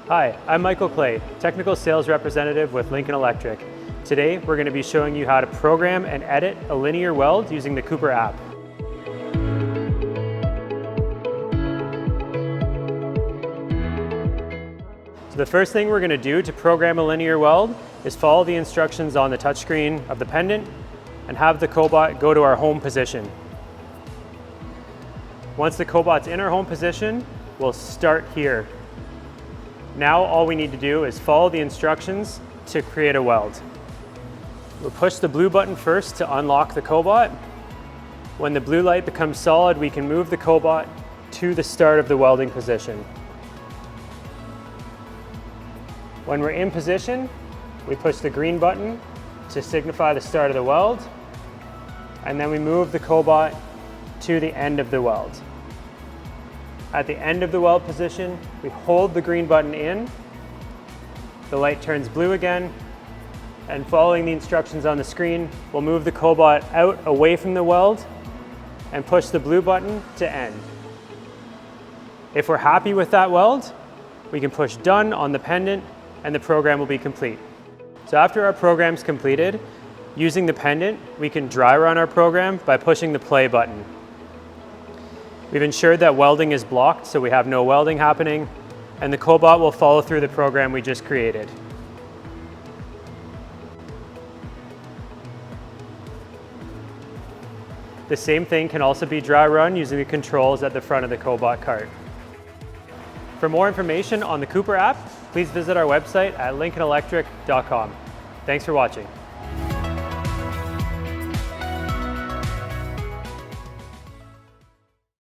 Hi, I'm Michael Clay, Technical Sales Representative with Lincoln Electric. Today, we're going to be showing you how to program and edit a linear weld using the Cooper app. So the first thing we're going to do to program a linear weld is follow the instructions on the touchscreen of the pendant and have the Cobot go to our home position. Once the Cobot's in our home position, we'll start here. Now all we need to do is follow the instructions to create a weld. We'll push the blue button first to unlock the Cobot. When the blue light becomes solid, we can move the Cobot to the start of the welding position. When we're in position, we push the green button to signify the start of the weld, and then we move the Cobot to the end of the weld. At the end of the weld position, we hold the green button in, the light turns blue again, and following the instructions on the screen, we'll move the Cobot out away from the weld and push the blue button to end. If we're happy with that weld, we can push done on the pendant and the program will be complete. So after our program's completed, using the pendant, we can dry run our program by pushing the play button. We've ensured that welding is blocked so we have no welding happening, and the Cobot will follow through the program we just created. The same thing can also be dry run using the controls at the front of the Cobot cart. For more information on the Cooper app, please visit our website at lincolnelectric.com. Thanks for watching.